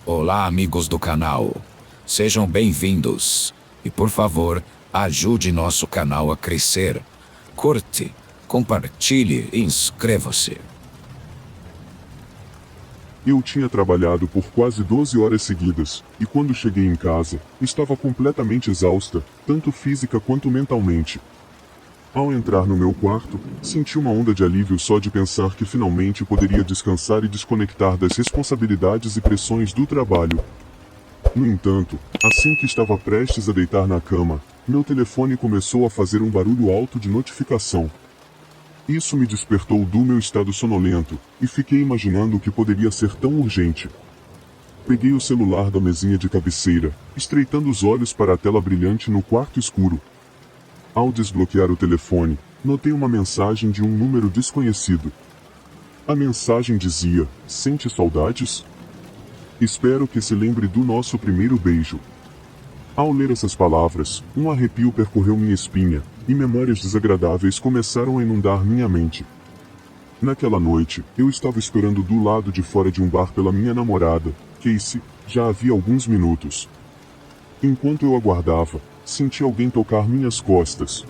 Olá, amigos do canal. Sejam bem-vindos. E por favor, ajude nosso canal a crescer. Curte, compartilhe e inscreva-se. Eu tinha trabalhado por quase 12 horas seguidas, e quando cheguei em casa, estava completamente exausta, tanto física quanto mentalmente. Ao entrar no meu quarto, senti uma onda de alívio só de pensar que finalmente poderia descansar e desconectar das responsabilidades e pressões do trabalho. No entanto, assim que estava prestes a deitar na cama, meu telefone começou a fazer um barulho alto de notificação. Isso me despertou do meu estado sonolento, e fiquei imaginando o que poderia ser tão urgente. Peguei o celular da mesinha de cabeceira, estreitando os olhos para a tela brilhante no quarto escuro. Ao desbloquear o telefone, notei uma mensagem de um número desconhecido. A mensagem dizia: "Sente saudades? Espero que se lembre do nosso primeiro beijo." Ao ler essas palavras, um arrepio percorreu minha espinha, e memórias desagradáveis começaram a inundar minha mente. Naquela noite, eu estava esperando do lado de fora de um bar pela minha namorada, Casey, já havia alguns minutos. Enquanto eu aguardava, senti alguém tocar minhas costas.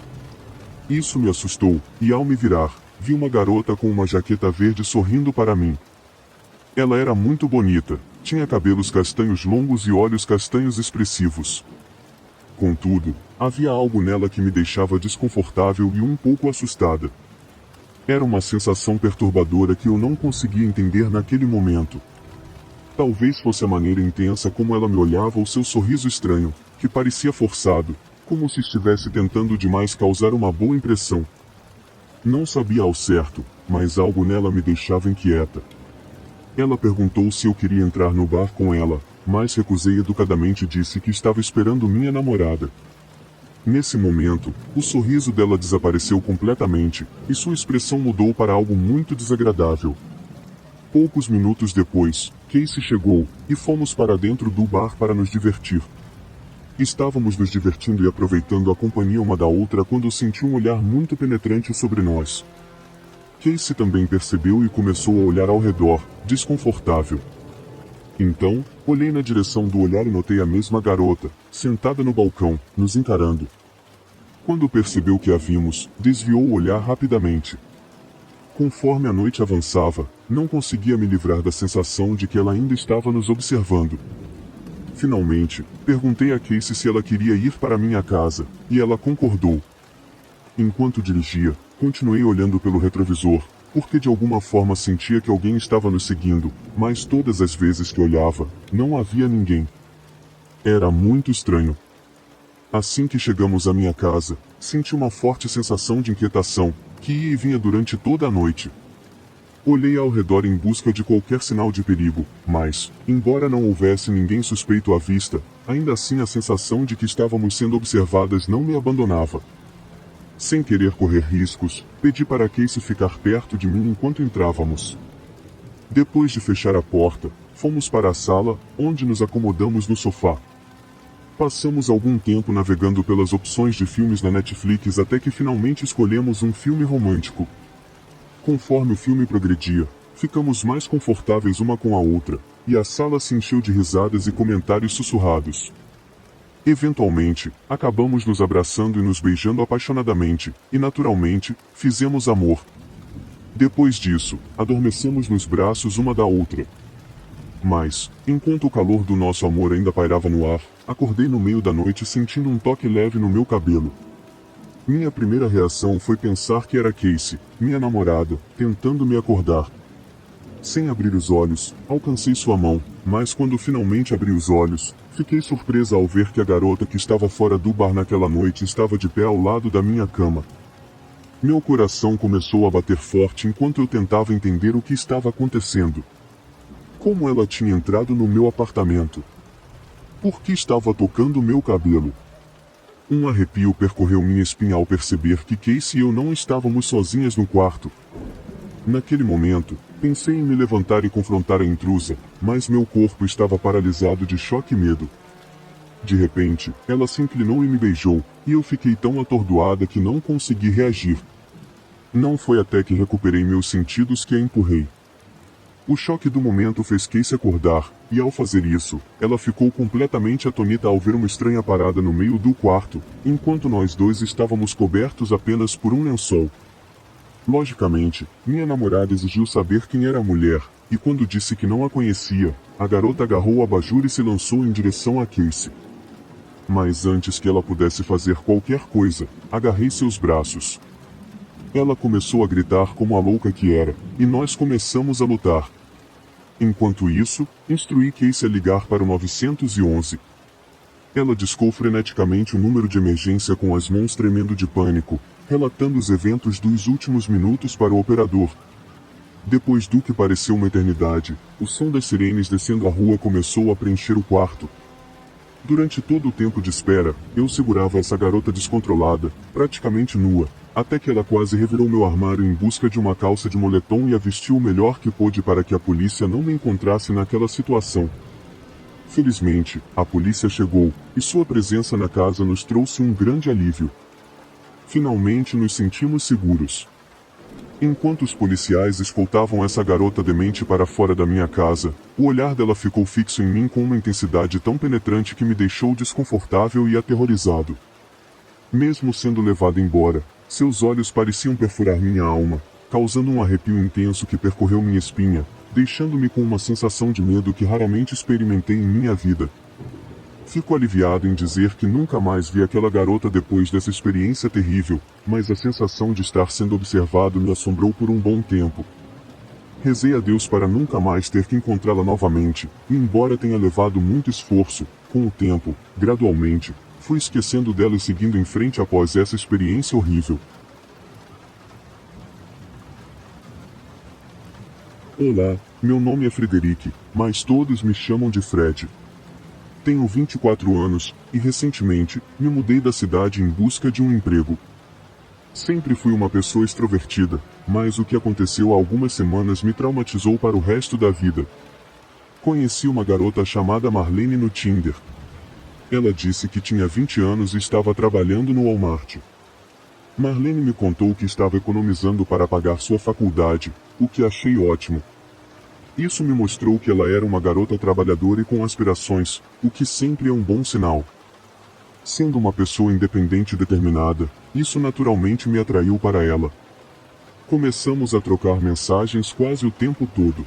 Isso me assustou, e ao me virar, vi uma garota com uma jaqueta verde sorrindo para mim. Ela era muito bonita, tinha cabelos castanhos longos e olhos castanhos expressivos. Contudo, havia algo nela que me deixava desconfortável e um pouco assustada. Era uma sensação perturbadora que eu não conseguia entender naquele momento. Talvez fosse a maneira intensa como ela me olhava ou seu sorriso estranho, que parecia forçado, como se estivesse tentando demais causar uma boa impressão. Não sabia ao certo, mas algo nela me deixava inquieta. Ela perguntou se eu queria entrar no bar com ela, mas recusei educadamente e disse que estava esperando minha namorada. Nesse momento, o sorriso dela desapareceu completamente, e sua expressão mudou para algo muito desagradável. Poucos minutos depois, Casey chegou, e fomos para dentro do bar para nos divertir. Estávamos nos divertindo e aproveitando a companhia uma da outra quando senti um olhar muito penetrante sobre nós. Casey também percebeu e começou a olhar ao redor, desconfortável. Então, olhei na direção do olhar e notei a mesma garota, sentada no balcão, nos encarando. Quando percebeu que a vimos, desviou o olhar rapidamente. Conforme a noite avançava, não conseguia me livrar da sensação de que ela ainda estava nos observando. Finalmente, perguntei a Casey se ela queria ir para minha casa, e ela concordou. Enquanto dirigia, continuei olhando pelo retrovisor, porque de alguma forma sentia que alguém estava nos seguindo, mas todas as vezes que olhava, não havia ninguém. Era muito estranho. Assim que chegamos à minha casa, senti uma forte sensação de inquietação, que ia e vinha durante toda a noite. Olhei ao redor em busca de qualquer sinal de perigo, mas, embora não houvesse ninguém suspeito à vista, ainda assim a sensação de que estávamos sendo observadas não me abandonava. Sem querer correr riscos, pedi para Casey ficar perto de mim enquanto entrávamos. Depois de fechar a porta, fomos para a sala, onde nos acomodamos no sofá. Passamos algum tempo navegando pelas opções de filmes na Netflix até que finalmente escolhemos um filme romântico. Conforme o filme progredia, ficamos mais confortáveis uma com a outra, e a sala se encheu de risadas e comentários sussurrados. Eventualmente, acabamos nos abraçando e nos beijando apaixonadamente, e naturalmente, fizemos amor. Depois disso, adormecemos nos braços uma da outra. Mas, enquanto o calor do nosso amor ainda pairava no ar, acordei no meio da noite sentindo um toque leve no meu cabelo. Minha primeira reação foi pensar que era Casey, minha namorada, tentando me acordar. Sem abrir os olhos, alcancei sua mão, mas quando finalmente abri os olhos, fiquei surpresa ao ver que a garota que estava fora do bar naquela noite estava de pé ao lado da minha cama. Meu coração começou a bater forte enquanto eu tentava entender o que estava acontecendo. Como ela tinha entrado no meu apartamento? Por que estava tocando meu cabelo? Um arrepio percorreu minha espinha ao perceber que Casey e eu não estávamos sozinhas no quarto. Naquele momento, pensei em me levantar e confrontar a intrusa, mas meu corpo estava paralisado de choque e medo. De repente, ela se inclinou e me beijou, e eu fiquei tão atordoada que não consegui reagir. Não foi até que recuperei meus sentidos que a empurrei. O choque do momento fez Casey acordar, e ao fazer isso, ela ficou completamente atônita ao ver uma estranha parada no meio do quarto, enquanto nós dois estávamos cobertos apenas por um lençol. Logicamente, minha namorada exigiu saber quem era a mulher, e quando disse que não a conhecia, a garota agarrou o abajur e se lançou em direção a Casey. Mas antes que ela pudesse fazer qualquer coisa, agarrei seus braços. Ela começou a gritar como a louca que era, e nós começamos a lutar. Enquanto isso, instruí Casey a ligar para o 911. Ela discou freneticamente o número de emergência com as mãos tremendo de pânico, relatando os eventos dos últimos minutos para o operador. Depois do que pareceu uma eternidade, o som das sirenes descendo a rua começou a preencher o quarto. Durante todo o tempo de espera, eu segurava essa garota descontrolada, praticamente nua, até que ela quase revirou meu armário em busca de uma calça de moletom e a vestiu o melhor que pôde para que a polícia não me encontrasse naquela situação. Felizmente, a polícia chegou, e sua presença na casa nos trouxe um grande alívio. Finalmente nos sentimos seguros. Enquanto os policiais escoltavam essa garota demente para fora da minha casa, o olhar dela ficou fixo em mim com uma intensidade tão penetrante que me deixou desconfortável e aterrorizado. Mesmo sendo levado embora, seus olhos pareciam perfurar minha alma, causando um arrepio intenso que percorreu minha espinha, deixando-me com uma sensação de medo que raramente experimentei em minha vida. Fico aliviado em dizer que nunca mais vi aquela garota depois dessa experiência terrível, mas a sensação de estar sendo observado me assombrou por um bom tempo. Rezei a Deus para nunca mais ter que encontrá-la novamente, e embora tenha levado muito esforço, com o tempo, gradualmente, fui esquecendo dela e seguindo em frente após essa experiência horrível. Olá, meu nome é Frederic, mas todos me chamam de Fred. Tenho 24 anos, e recentemente, me mudei da cidade em busca de um emprego. Sempre fui uma pessoa extrovertida, mas o que aconteceu há algumas semanas me traumatizou para o resto da vida. Conheci uma garota chamada Marlene no Tinder. Ela disse que tinha 20 anos e estava trabalhando no Walmart. Marlene me contou que estava economizando para pagar sua faculdade, o que achei ótimo. Isso me mostrou que ela era uma garota trabalhadora e com aspirações, o que sempre é um bom sinal. Sendo uma pessoa independente e determinada, isso naturalmente me atraiu para ela. Começamos a trocar mensagens quase o tempo todo.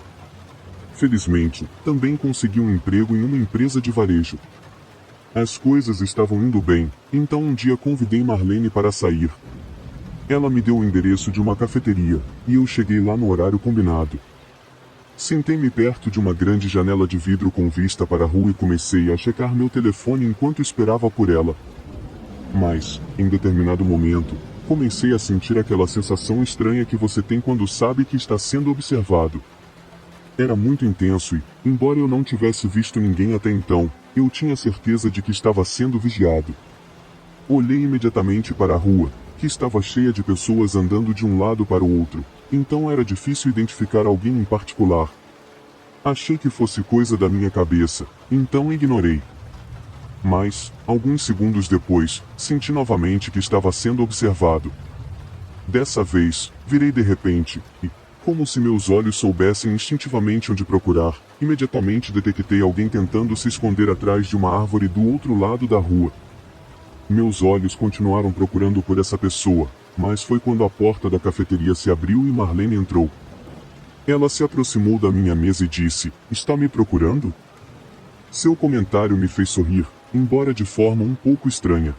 Felizmente, também consegui um emprego em uma empresa de varejo. As coisas estavam indo bem, então um dia convidei Marlene para sair. Ela me deu o endereço de uma cafeteria, e eu cheguei lá no horário combinado. Sentei-me perto de uma grande janela de vidro com vista para a rua e comecei a checar meu telefone enquanto esperava por ela. Mas, em determinado momento, comecei a sentir aquela sensação estranha que você tem quando sabe que está sendo observado. Era muito intenso e, embora eu não tivesse visto ninguém até então, eu tinha certeza de que estava sendo vigiado. Olhei imediatamente para a rua, que estava cheia de pessoas andando de um lado para o outro, então era difícil identificar alguém em particular. Achei que fosse coisa da minha cabeça, então ignorei. Mas, alguns segundos depois, senti novamente que estava sendo observado. Dessa vez, virei de repente, e, como se meus olhos soubessem instintivamente onde procurar, imediatamente detectei alguém tentando se esconder atrás de uma árvore do outro lado da rua. Meus olhos continuaram procurando por essa pessoa, mas foi quando a porta da cafeteria se abriu e Marlene entrou. Ela se aproximou da minha mesa e disse: "Está me procurando?" Seu comentário me fez sorrir, embora de forma um pouco estranha.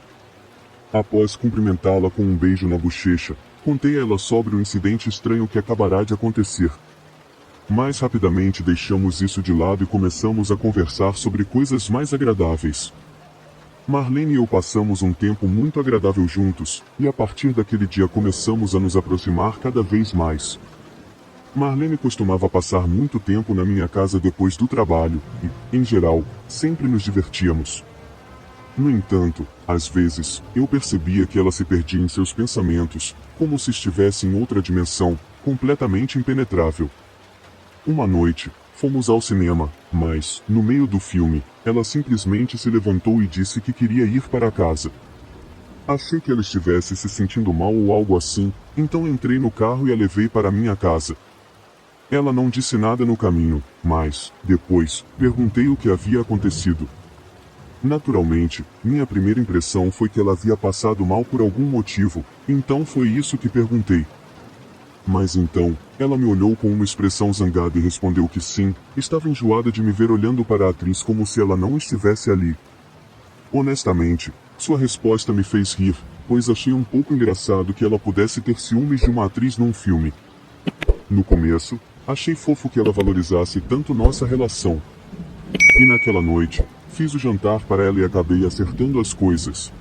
Após cumprimentá-la com um beijo na bochecha, contei a ela sobre o incidente estranho que acabará de acontecer. Mais rapidamente deixamos isso de lado e começamos a conversar sobre coisas mais agradáveis. Marlene e eu passamos um tempo muito agradável juntos, e a partir daquele dia começamos a nos aproximar cada vez mais. Marlene costumava passar muito tempo na minha casa depois do trabalho, e, em geral, sempre nos divertíamos. No entanto, às vezes, eu percebia que ela se perdia em seus pensamentos, como se estivesse em outra dimensão, completamente impenetrável. Uma noite, fomos ao cinema, mas, no meio do filme, ela simplesmente se levantou e disse que queria ir para casa. Achei que ela estivesse se sentindo mal ou algo assim, então entrei no carro e a levei para minha casa. Ela não disse nada no caminho, mas, depois, perguntei o que havia acontecido. Naturalmente, minha primeira impressão foi que ela havia passado mal por algum motivo, então foi isso que perguntei. Mas então, ela me olhou com uma expressão zangada e respondeu que sim, estava enjoada de me ver olhando para a atriz como se ela não estivesse ali. Honestamente, sua resposta me fez rir, pois achei um pouco engraçado que ela pudesse ter ciúmes de uma atriz num filme. No começo, achei fofo que ela valorizasse tanto nossa relação. E naquela noite, fiz o jantar para ela e acabei acertando as coisas.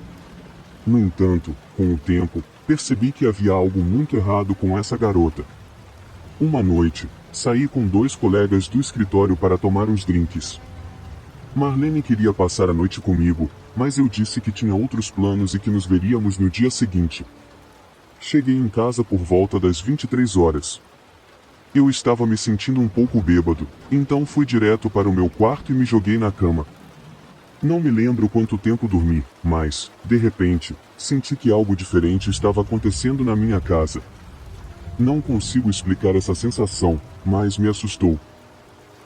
No entanto, com o tempo, percebi que havia algo muito errado com essa garota. Uma noite, saí com 2 colegas do escritório para tomar uns drinks. Marlene queria passar a noite comigo, mas eu disse que tinha outros planos e que nos veríamos no dia seguinte. Cheguei em casa por volta das 23 horas. Eu estava me sentindo um pouco bêbado, então fui direto para o meu quarto e me joguei na cama. Não me lembro quanto tempo dormi, mas, de repente, senti que algo diferente estava acontecendo na minha casa. Não consigo explicar essa sensação, mas me assustou.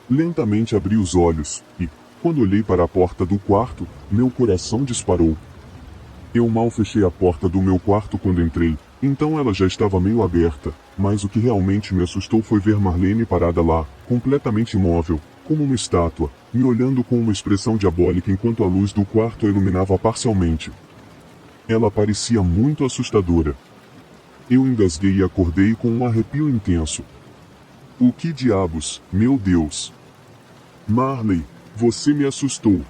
Lentamente abri os olhos, e, quando olhei para a porta do quarto, meu coração disparou. Eu mal fechei a porta do meu quarto quando entrei, então ela já estava meio aberta, mas o que realmente me assustou foi ver Marlene parada lá, completamente imóvel, como uma estátua, me olhando com uma expressão diabólica enquanto a luz do quarto a iluminava parcialmente. Ela parecia muito assustadora. Eu engasguei e acordei com um arrepio intenso. O que diabos, meu Deus! Marley, você me assustou.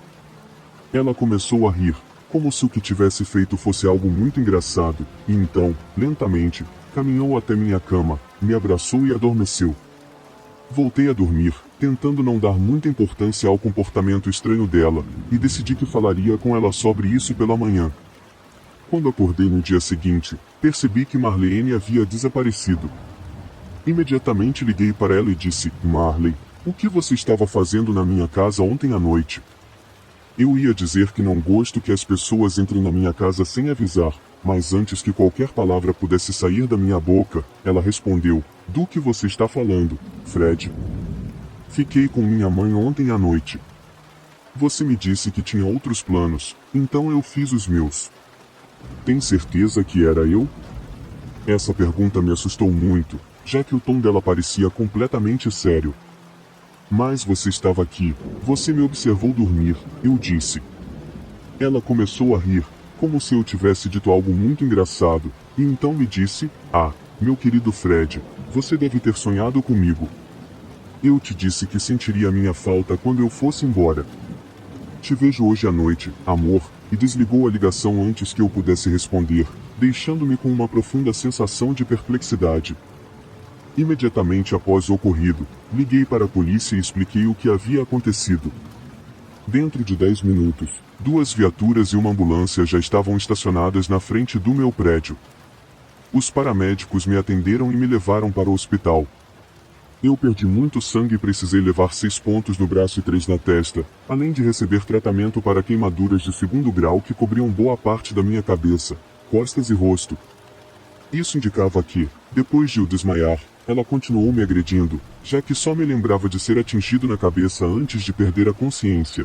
Ela começou a rir, como se o que tivesse feito fosse algo muito engraçado, e então, lentamente, caminhou até minha cama, me abraçou e adormeceu. Voltei a dormir, tentando não dar muita importância ao comportamento estranho dela, e decidi que falaria com ela sobre isso pela manhã. Quando acordei no dia seguinte, percebi que Marlene havia desaparecido. Imediatamente liguei para ela e disse: Marley, o que você estava fazendo na minha casa ontem à noite? Eu ia dizer que não gosto que as pessoas entrem na minha casa sem avisar, mas antes que qualquer palavra pudesse sair da minha boca, ela respondeu: do que você está falando, Fred? Fiquei com minha mãe ontem à noite. Você me disse que tinha outros planos, então eu fiz os meus. Tem certeza que era eu? Essa pergunta me assustou muito, já que o tom dela parecia completamente sério. Mas você estava aqui, você me observou dormir, eu disse. Ela começou a rir, como se eu tivesse dito algo muito engraçado, e então me disse: ah, meu querido Fred, você deve ter sonhado comigo. Eu te disse que sentiria minha falta quando eu fosse embora. Te vejo hoje à noite, amor, e desligou a ligação antes que eu pudesse responder, deixando-me com uma profunda sensação de perplexidade. Imediatamente após o ocorrido, liguei para a polícia e expliquei o que havia acontecido. Dentro de 10 minutos, 2 viaturas e uma ambulância já estavam estacionadas na frente do meu prédio. Os paramédicos me atenderam e me levaram para o hospital. Eu perdi muito sangue e precisei levar 6 pontos no braço e 3 na testa, além de receber tratamento para queimaduras de 2º grau que cobriam boa parte da minha cabeça, costas e rosto. Isso indicava que, depois de eu desmaiar, ela continuou me agredindo, já que só me lembrava de ser atingido na cabeça antes de perder a consciência.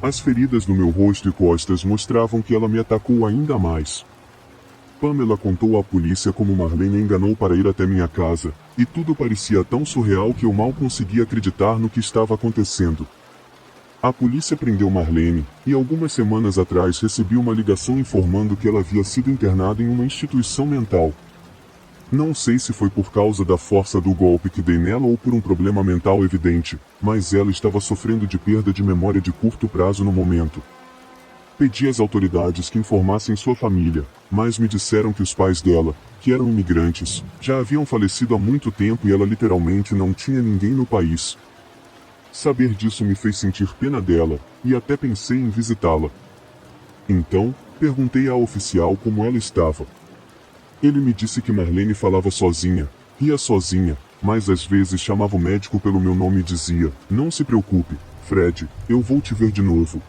As feridas no meu rosto e costas mostravam que ela me atacou ainda mais. Pamela contou à polícia como Marlene a enganou para ir até minha casa, e tudo parecia tão surreal que eu mal conseguia acreditar no que estava acontecendo. A polícia prendeu Marlene, e algumas semanas atrás recebi uma ligação informando que ela havia sido internada em uma instituição mental. Não sei se foi por causa da força do golpe que dei nela ou por um problema mental evidente, mas ela estava sofrendo de perda de memória de curto prazo no momento. Pedi às autoridades que informassem sua família, mas me disseram que os pais dela, que eram imigrantes, já haviam falecido há muito tempo e ela literalmente não tinha ninguém no país. Saber disso me fez sentir pena dela, e até pensei em visitá-la. Então, perguntei ao oficial como ela estava. Ele me disse que Marlene falava sozinha, ria sozinha, mas às vezes chamava o médico pelo meu nome e dizia: não se preocupe, Fred, eu vou te ver de novo.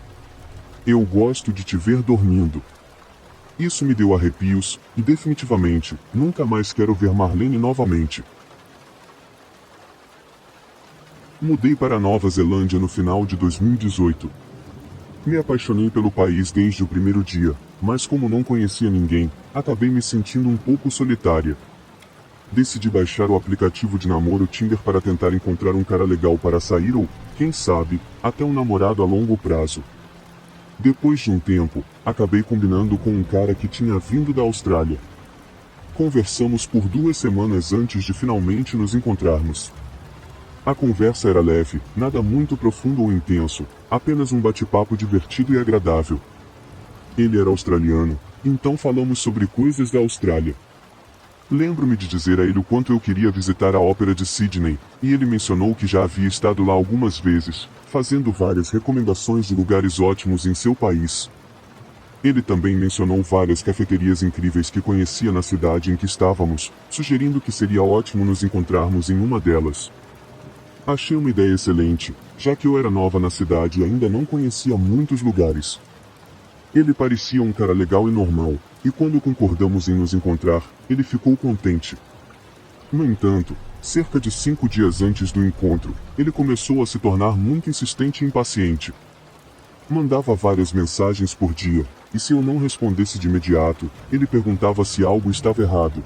Eu gosto de te ver dormindo. Isso me deu arrepios, e definitivamente, nunca mais quero ver Marlene novamente. Mudei para a Nova Zelândia no final de 2018. Me apaixonei pelo país desde o primeiro dia, mas como não conhecia ninguém, acabei me sentindo um pouco solitária. Decidi baixar o aplicativo de namoro Tinder para tentar encontrar um cara legal para sair ou, quem sabe, até um namorado a longo prazo. Depois de um tempo, acabei combinando com um cara que tinha vindo da Austrália. Conversamos por 2 semanas antes de finalmente nos encontrarmos. A conversa era leve, nada muito profundo ou intenso, apenas um bate-papo divertido e agradável. Ele era australiano, então falamos sobre coisas da Austrália. Lembro-me de dizer a ele o quanto eu queria visitar a Ópera de Sydney, e ele mencionou que já havia estado lá algumas vezes, fazendo várias recomendações de lugares ótimos em seu país. Ele também mencionou várias cafeterias incríveis que conhecia na cidade em que estávamos, sugerindo que seria ótimo nos encontrarmos em uma delas. Achei uma ideia excelente, já que eu era nova na cidade e ainda não conhecia muitos lugares. Ele parecia um cara legal e normal, e quando concordamos em nos encontrar, ele ficou contente. No entanto, cerca de 5 dias antes do encontro, ele começou a se tornar muito insistente e impaciente. Mandava várias mensagens por dia, e se eu não respondesse de imediato, ele perguntava se algo estava errado.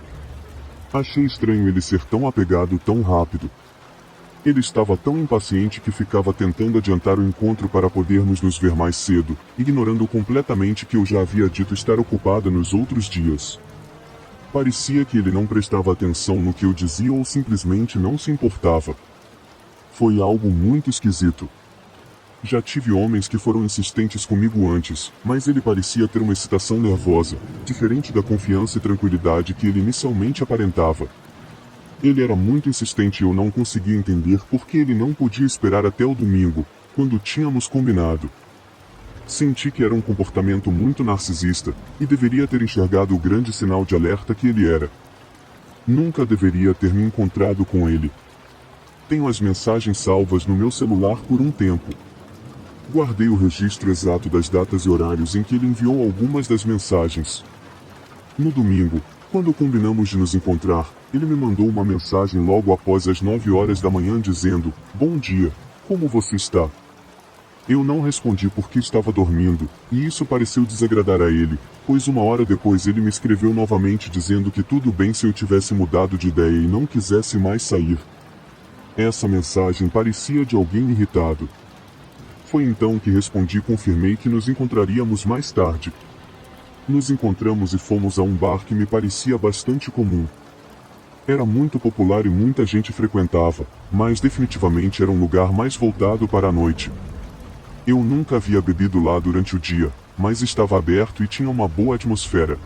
Achei estranho ele ser tão apegado tão rápido. Ele estava tão impaciente que ficava tentando adiantar o encontro para podermos nos ver mais cedo, ignorando completamente que eu já havia dito estar ocupada nos outros dias. Parecia que ele não prestava atenção no que eu dizia ou simplesmente não se importava. Foi algo muito esquisito. Já tive homens que foram insistentes comigo antes, mas ele parecia ter uma excitação nervosa, diferente da confiança e tranquilidade que ele inicialmente aparentava. Ele era muito insistente e eu não conseguia entender por que ele não podia esperar até o domingo, quando tínhamos combinado. Senti que era um comportamento muito narcisista, e deveria ter enxergado o grande sinal de alerta que ele era. Nunca deveria ter me encontrado com ele. Tenho as mensagens salvas no meu celular por um tempo. Guardei o registro exato das datas e horários em que ele enviou algumas das mensagens. No domingo, quando combinamos de nos encontrar, ele me mandou uma mensagem logo após as 9 horas da manhã dizendo: "Bom dia, como você está?" Eu não respondi porque estava dormindo, e isso pareceu desagradar a ele, pois 1 hora depois ele me escreveu novamente dizendo que tudo bem se eu tivesse mudado de ideia e não quisesse mais sair. Essa mensagem parecia de alguém irritado. Foi então que respondi e confirmei que nos encontraríamos mais tarde. Nos encontramos e fomos a um bar que me parecia bastante comum. Era muito popular e muita gente frequentava, mas definitivamente era um lugar mais voltado para a noite. Eu nunca havia bebido lá durante o dia, mas estava aberto e tinha uma boa atmosfera.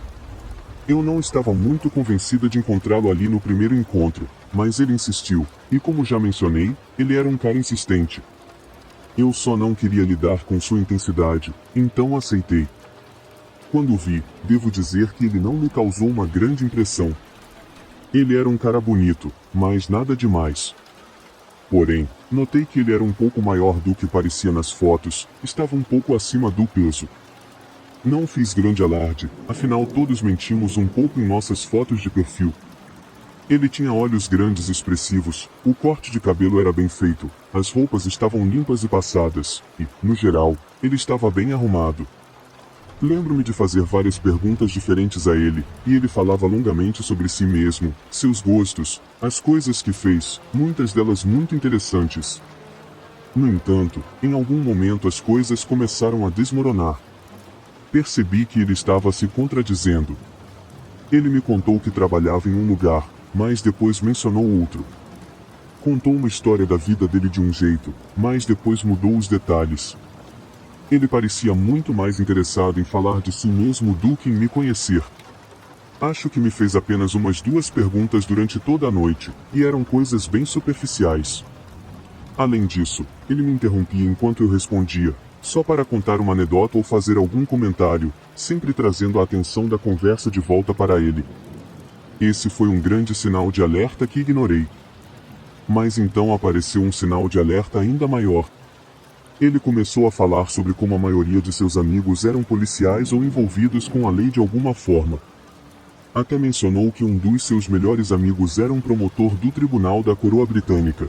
Eu não estava muito convencida de encontrá-lo ali no primeiro encontro, mas ele insistiu, e como já mencionei, ele era um cara insistente. Eu só não queria lidar com sua intensidade, então aceitei. Quando o vi, devo dizer que ele não me causou uma grande impressão. Ele era um cara bonito, mas nada demais. Porém, notei que ele era um pouco maior do que parecia nas fotos, estava um pouco acima do peso. Não fiz grande alarde, afinal todos mentimos um pouco em nossas fotos de perfil. Ele tinha olhos grandes e expressivos, o corte de cabelo era bem feito, as roupas estavam limpas e passadas, e, no geral, ele estava bem arrumado. Lembro-me de fazer várias perguntas diferentes a ele, e ele falava longamente sobre si mesmo, seus gostos, as coisas que fez, muitas delas muito interessantes. No entanto, em algum momento as coisas começaram a desmoronar. Percebi que ele estava se contradizendo. Ele me contou que trabalhava em um lugar, mas depois mencionou outro. Contou uma história da vida dele de um jeito, mas depois mudou os detalhes. Ele parecia muito mais interessado em falar de si mesmo do que em me conhecer. Acho que me fez apenas umas 2 perguntas durante toda a noite, e eram coisas bem superficiais. Além disso, ele me interrompia enquanto eu respondia, só para contar uma anedota ou fazer algum comentário, sempre trazendo a atenção da conversa de volta para ele. Esse foi um grande sinal de alerta que ignorei. Mas então apareceu um sinal de alerta ainda maior. Ele começou a falar sobre como a maioria de seus amigos eram policiais ou envolvidos com a lei de alguma forma. Até mencionou que um dos seus melhores amigos era um promotor do Tribunal da Coroa Britânica.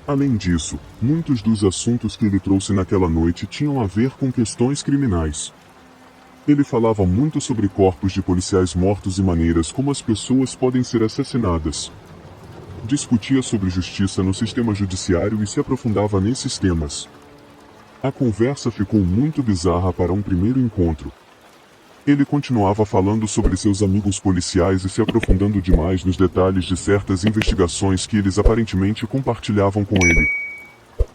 Além disso, muitos dos assuntos que ele trouxe naquela noite tinham a ver com questões criminais. Ele falava muito sobre corpos de policiais mortos e maneiras como as pessoas podem ser assassinadas. Discutia sobre justiça no sistema judiciário e se aprofundava nesses temas. A conversa ficou muito bizarra para um primeiro encontro. Ele continuava falando sobre seus amigos policiais e se aprofundando demais nos detalhes de certas investigações que eles aparentemente compartilhavam com ele.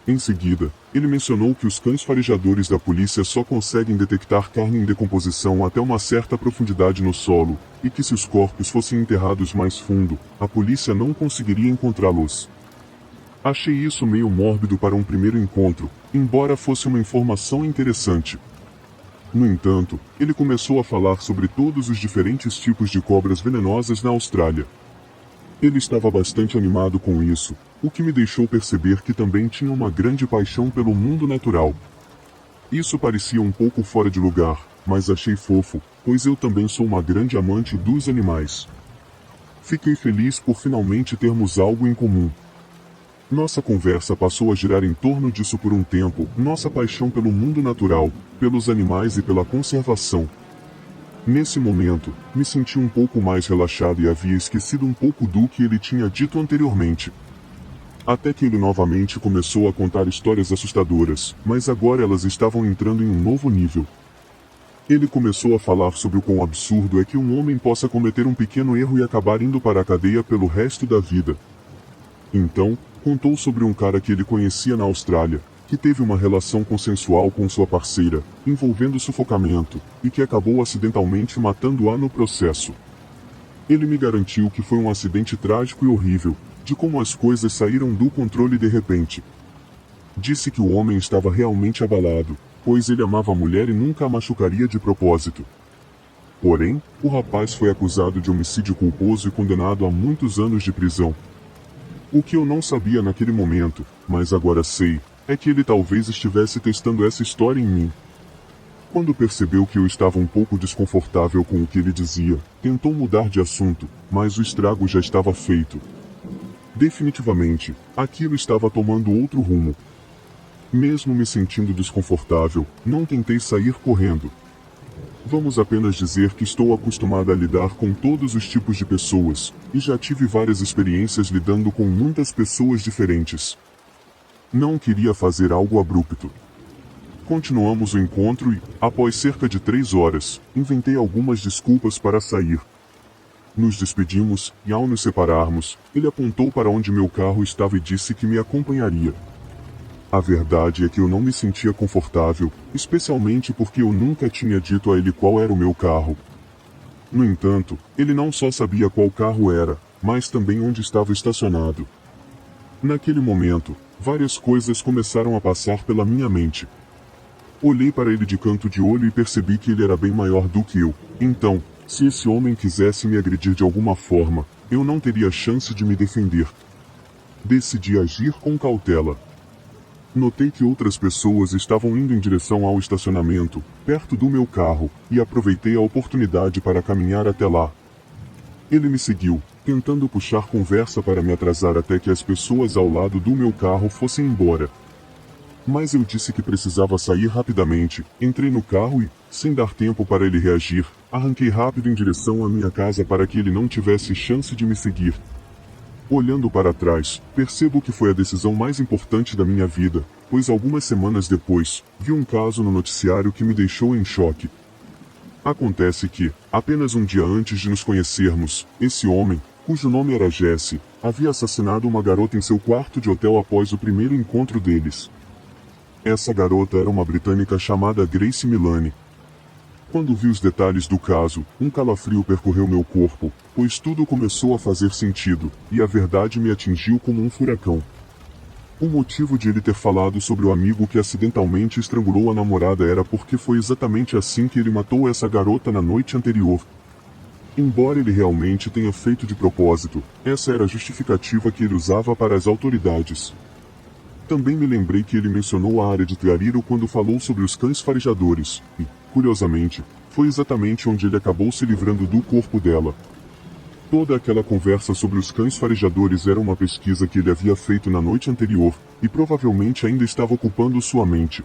Em seguida, ele mencionou que os cães farejadores da polícia só conseguem detectar carne em decomposição até uma certa profundidade no solo, e que se os corpos fossem enterrados mais fundo, a polícia não conseguiria encontrá-los. Achei isso meio mórbido para um primeiro encontro, embora fosse uma informação interessante. No entanto, ele começou a falar sobre todos os diferentes tipos de cobras venenosas na Austrália. Ele estava bastante animado com isso, o que me deixou perceber que também tinha uma grande paixão pelo mundo natural. Isso parecia um pouco fora de lugar, mas achei fofo, pois eu também sou uma grande amante dos animais. Fiquei feliz por finalmente termos algo em comum. Nossa conversa passou a girar em torno disso por um tempo, nossa paixão pelo mundo natural, pelos animais e pela conservação. Nesse momento, me senti um pouco mais relaxado e havia esquecido um pouco do que ele tinha dito anteriormente. Até que ele novamente começou a contar histórias assustadoras, mas agora elas estavam entrando em um novo nível. Ele começou a falar sobre o quão absurdo é que um homem possa cometer um pequeno erro e acabar indo para a cadeia pelo resto da vida. Então, contou sobre um cara que ele conhecia na Austrália, que teve uma relação consensual com sua parceira, envolvendo sufocamento, e que acabou acidentalmente matando-a no processo. Ele me garantiu que foi um acidente trágico e horrível, de como as coisas saíram do controle de repente. Disse que o homem estava realmente abalado, pois ele amava a mulher e nunca a machucaria de propósito. Porém, o rapaz foi acusado de homicídio culposo e condenado a muitos anos de prisão. O que eu não sabia naquele momento, mas agora sei, é que ele talvez estivesse testando essa história em mim. Quando percebeu que eu estava um pouco desconfortável com o que ele dizia, tentou mudar de assunto, mas o estrago já estava feito. Definitivamente, aquilo estava tomando outro rumo. Mesmo me sentindo desconfortável, não tentei sair correndo. Vamos apenas dizer que estou acostumado a lidar com todos os tipos de pessoas, e já tive várias experiências lidando com muitas pessoas diferentes. Não queria fazer algo abrupto. Continuamos o encontro e, após cerca de 3 horas, inventei algumas desculpas para sair. Nos despedimos, e ao nos separarmos, ele apontou para onde meu carro estava e disse que me acompanharia. A verdade é que eu não me sentia confortável, especialmente porque eu nunca tinha dito a ele qual era o meu carro. No entanto, ele não só sabia qual carro era, mas também onde estava estacionado. Naquele momento, várias coisas começaram a passar pela minha mente. Olhei para ele de canto de olho e percebi que ele era bem maior do que eu. Então, se esse homem quisesse me agredir de alguma forma, eu não teria chance de me defender. Decidi agir com cautela. Notei que outras pessoas estavam indo em direção ao estacionamento, perto do meu carro, e aproveitei a oportunidade para caminhar até lá. Ele me seguiu, tentando puxar conversa para me atrasar até que as pessoas ao lado do meu carro fossem embora. Mas eu disse que precisava sair rapidamente, entrei no carro e, sem dar tempo para ele reagir, arranquei rápido em direção à minha casa para que ele não tivesse chance de me seguir. Olhando para trás, percebo que foi a decisão mais importante da minha vida, pois algumas semanas depois, vi um caso no noticiário que me deixou em choque. Acontece que, apenas um dia antes de nos conhecermos, esse homem, cujo nome era Jesse, havia assassinado uma garota em seu quarto de hotel após o primeiro encontro deles. Essa garota era uma britânica chamada Grace Milani. Quando vi os detalhes do caso, um calafrio percorreu meu corpo, pois tudo começou a fazer sentido, e a verdade me atingiu como um furacão. O motivo de ele ter falado sobre o amigo que acidentalmente estrangulou a namorada era porque foi exatamente assim que ele matou essa garota na noite anterior. Embora ele realmente tenha feito de propósito, essa era a justificativa que ele usava para as autoridades. Também me lembrei que ele mencionou a área de Tariro quando falou sobre os cães farejadores, e, curiosamente, foi exatamente onde ele acabou se livrando do corpo dela. Toda aquela conversa sobre os cães farejadores era uma pesquisa que ele havia feito na noite anterior, e provavelmente ainda estava ocupando sua mente.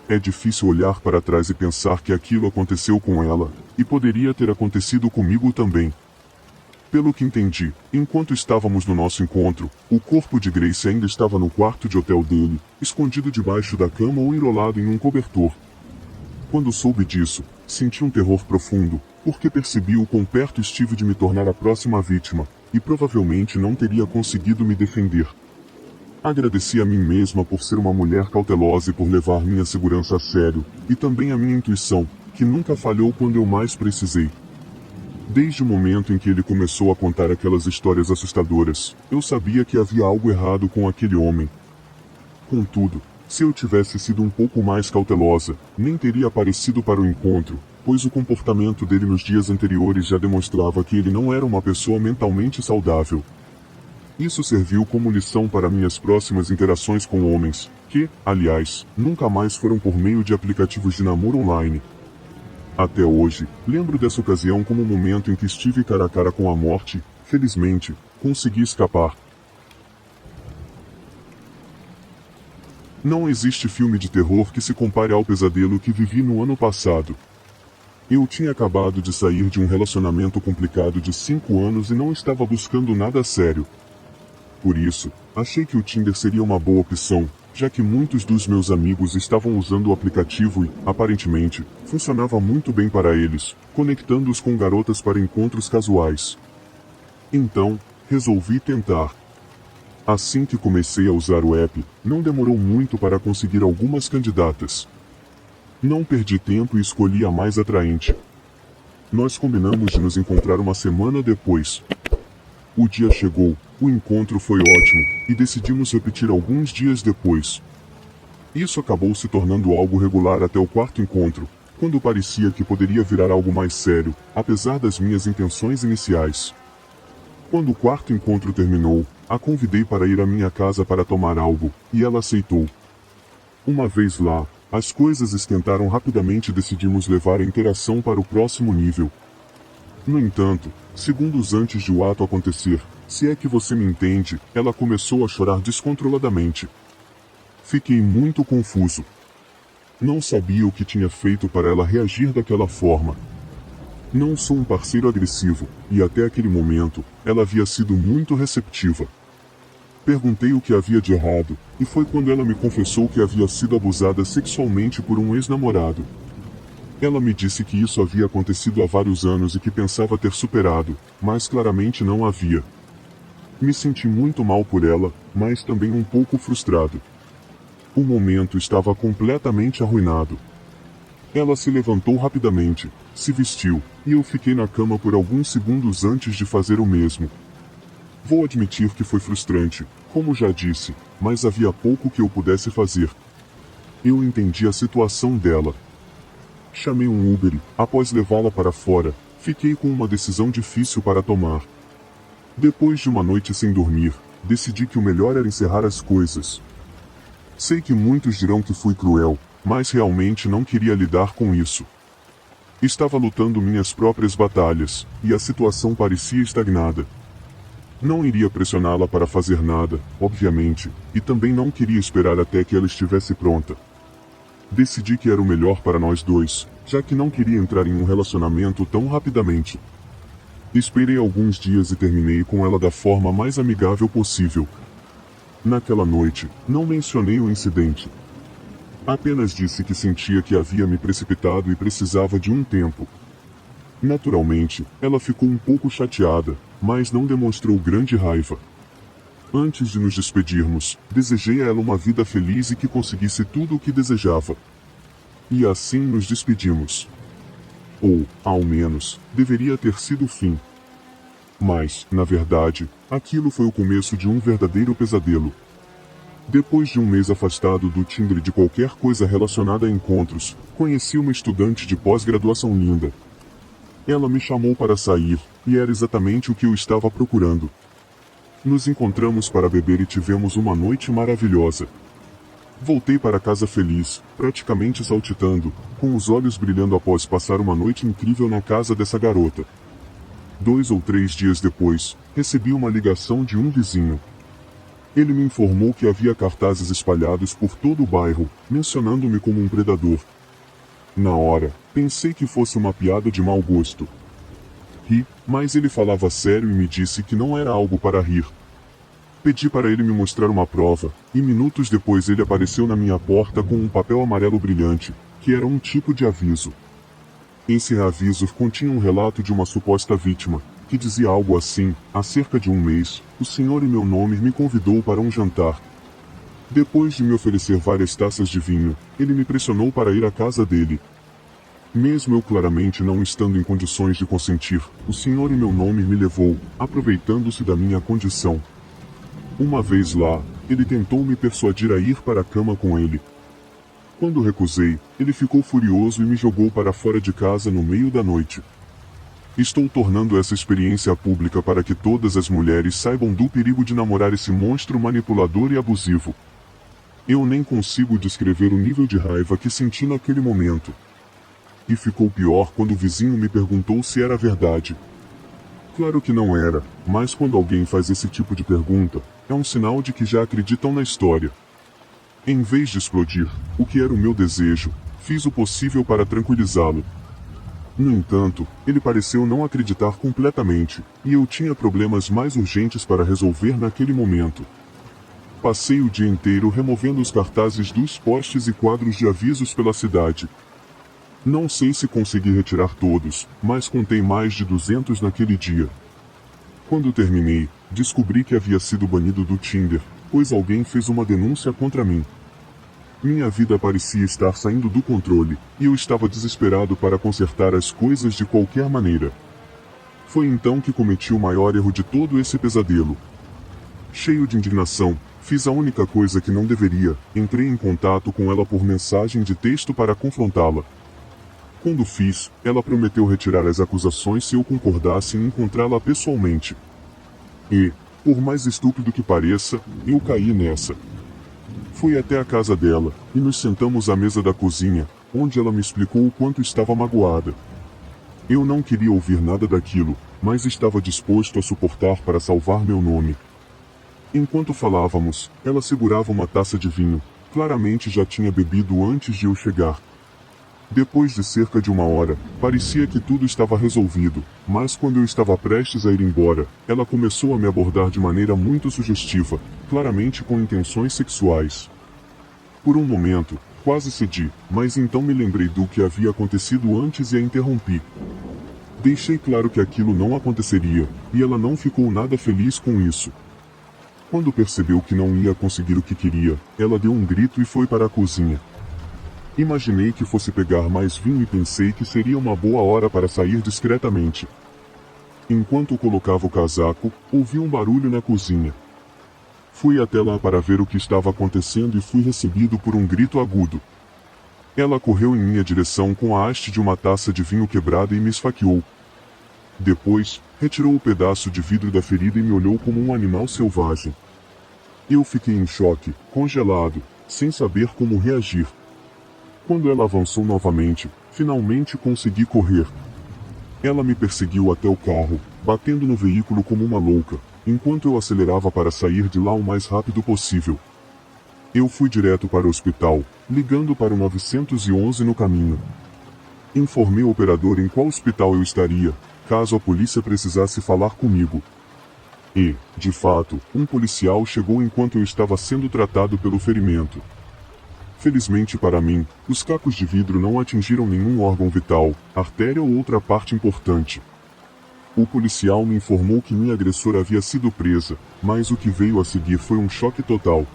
É difícil olhar para trás e pensar que aquilo aconteceu com ela, e poderia ter acontecido comigo também. Pelo que entendi, enquanto estávamos no nosso encontro, o corpo de Grace ainda estava no quarto de hotel dele, escondido debaixo da cama ou enrolado em um cobertor. Quando soube disso, senti um terror profundo, porque percebi o quão perto estive de me tornar a próxima vítima, e provavelmente não teria conseguido me defender. Agradeci a mim mesma por ser uma mulher cautelosa e por levar minha segurança a sério, e também a minha intuição, que nunca falhou quando eu mais precisei. Desde o momento em que ele começou a contar aquelas histórias assustadoras, eu sabia que havia algo errado com aquele homem. Contudo, se eu tivesse sido um pouco mais cautelosa, nem teria aparecido para o encontro, pois o comportamento dele nos dias anteriores já demonstrava que ele não era uma pessoa mentalmente saudável. Isso serviu como lição para minhas próximas interações com homens, que, aliás, nunca mais foram por meio de aplicativos de namoro online. Até hoje, lembro dessa ocasião como um momento em que estive cara a cara com a morte. Felizmente, consegui escapar. Não existe filme de terror que se compare ao pesadelo que vivi no ano passado. Eu tinha acabado de sair de um relacionamento complicado de 5 anos e não estava buscando nada sério. Por isso, achei que o Tinder seria uma boa opção, já que muitos dos meus amigos estavam usando o aplicativo e, aparentemente, funcionava muito bem para eles, conectando-os com garotas para encontros casuais. Então, resolvi tentar. Assim que comecei a usar o app, não demorou muito para conseguir algumas candidatas. Não perdi tempo e escolhi a mais atraente. Nós combinamos de nos encontrar uma semana depois. O dia chegou, o encontro foi ótimo, e decidimos repetir alguns dias depois. Isso acabou se tornando algo regular até o quarto encontro, quando parecia que poderia virar algo mais sério, apesar das minhas intenções iniciais. Quando o quarto encontro terminou, a convidei para ir à minha casa para tomar algo, e ela aceitou. Uma vez lá, as coisas esquentaram rapidamente e decidimos levar a interação para o próximo nível. No entanto, segundos antes de o ato acontecer, se é que você me entende, ela começou a chorar descontroladamente. Fiquei muito confuso. Não sabia o que tinha feito para ela reagir daquela forma. Não sou um parceiro agressivo, e até aquele momento, ela havia sido muito receptiva. Perguntei o que havia de errado, e foi quando ela me confessou que havia sido abusada sexualmente por um ex-namorado. Ela me disse que isso havia acontecido há vários anos e que pensava ter superado, mas claramente não havia. Me senti muito mal por ela, mas também um pouco frustrado. O momento estava completamente arruinado. Ela se levantou rapidamente, se vestiu, e eu fiquei na cama por alguns segundos antes de fazer o mesmo. Vou admitir que foi frustrante, como já disse, mas havia pouco que eu pudesse fazer. Eu entendi a situação dela. Chamei um Uber e, após levá-la para fora, fiquei com uma decisão difícil para tomar. Depois de uma noite sem dormir, decidi que o melhor era encerrar as coisas. Sei que muitos dirão que fui cruel, mas realmente não queria lidar com isso. Estava lutando minhas próprias batalhas, e a situação parecia estagnada. Não iria pressioná-la para fazer nada, obviamente, e também não queria esperar até que ela estivesse pronta. Decidi que era o melhor para nós dois, já que não queria entrar em um relacionamento tão rapidamente. Esperei alguns dias e terminei com ela da forma mais amigável possível. Naquela noite, não mencionei o incidente. Apenas disse que sentia que havia me precipitado e precisava de um tempo. Naturalmente, ela ficou um pouco chateada, mas não demonstrou grande raiva. Antes de nos despedirmos, desejei a ela uma vida feliz e que conseguisse tudo o que desejava. E assim nos despedimos. Ou, ao menos, deveria ter sido o fim. Mas, na verdade, aquilo foi o começo de um verdadeiro pesadelo. Depois de um mês afastado do Tinder e de qualquer coisa relacionada a encontros, conheci uma estudante de pós-graduação linda. Ela me chamou para sair, e era exatamente o que eu estava procurando. Nos encontramos para beber e tivemos uma noite maravilhosa. Voltei para casa feliz, praticamente saltitando, com os olhos brilhando após passar uma noite incrível na casa dessa garota. 2 ou 3 dias depois, recebi uma ligação de um vizinho. Ele me informou que havia cartazes espalhados por todo o bairro, mencionando-me como um predador. Na hora, pensei que fosse uma piada de mau gosto. Ri, mas ele falava sério e me disse que não era algo para rir. Pedi para ele me mostrar uma prova, e minutos depois ele apareceu na minha porta com um papel amarelo brilhante, que era um tipo de aviso. Esse aviso continha um relato de uma suposta vítima, que dizia algo assim: há cerca de um mês, o senhor em meu nome me convidou para um jantar. Depois de me oferecer várias taças de vinho, ele me pressionou para ir à casa dele. Mesmo eu claramente não estando em condições de consentir, o senhor em meu nome me levou, aproveitando-se da minha condição. Uma vez lá, ele tentou me persuadir a ir para a cama com ele. Quando recusei, ele ficou furioso e me jogou para fora de casa no meio da noite. Estou tornando essa experiência pública para que todas as mulheres saibam do perigo de namorar esse monstro manipulador e abusivo. Eu nem consigo descrever o nível de raiva que senti naquele momento. E ficou pior quando o vizinho me perguntou se era verdade. Claro que não era, mas quando alguém faz esse tipo de pergunta, é um sinal de que já acreditam na história. Em vez de explodir, o que era o meu desejo, fiz o possível para tranquilizá-lo. No entanto, ele pareceu não acreditar completamente, e eu tinha problemas mais urgentes para resolver naquele momento. Passei o dia inteiro removendo os cartazes dos postes e quadros de avisos pela cidade. Não sei se consegui retirar todos, mas contei mais de 200 naquele dia. Quando terminei, descobri que havia sido banido do Tinder, pois alguém fez uma denúncia contra mim. Minha vida parecia estar saindo do controle, e eu estava desesperado para consertar as coisas de qualquer maneira. Foi então que cometi o maior erro de todo esse pesadelo. Cheio de indignação, fiz a única coisa que não deveria: entrei em contato com ela por mensagem de texto para confrontá-la. Quando fiz, ela prometeu retirar as acusações se eu concordasse em encontrá-la pessoalmente. E, por mais estúpido que pareça, eu caí nessa. Fui até a casa dela, e nos sentamos à mesa da cozinha, onde ela me explicou o quanto estava magoada. Eu não queria ouvir nada daquilo, mas estava disposto a suportar para salvar meu nome. Enquanto falávamos, ela segurava uma taça de vinho, claramente já tinha bebido antes de eu chegar. Depois de cerca de 1 hora, parecia que tudo estava resolvido, mas quando eu estava prestes a ir embora, ela começou a me abordar de maneira muito sugestiva, claramente com intenções sexuais. Por um momento, quase cedi, mas então me lembrei do que havia acontecido antes e a interrompi. Deixei claro que aquilo não aconteceria, e ela não ficou nada feliz com isso. Quando percebeu que não ia conseguir o que queria, ela deu um grito e foi para a cozinha. Imaginei que fosse pegar mais vinho e pensei que seria uma boa hora para sair discretamente. Enquanto colocava o casaco, ouvi um barulho na cozinha. Fui até lá para ver o que estava acontecendo e fui recebido por um grito agudo. Ela correu em minha direção com a haste de uma taça de vinho quebrada e me esfaqueou. Depois, retirou o pedaço de vidro da ferida e me olhou como um animal selvagem. Eu fiquei em choque, congelado, sem saber como reagir. Quando ela avançou novamente, finalmente consegui correr. Ela me perseguiu até o carro, batendo no veículo como uma louca, enquanto eu acelerava para sair de lá o mais rápido possível. Eu fui direto para o hospital, ligando para o 911 no caminho. Informei o operador em qual hospital eu estaria, caso a polícia precisasse falar comigo. E, de fato, um policial chegou enquanto eu estava sendo tratado pelo ferimento. Felizmente para mim, os cacos de vidro não atingiram nenhum órgão vital, artéria ou outra parte importante. O policial me informou que minha agressora havia sido presa, mas o que veio a seguir foi um choque total.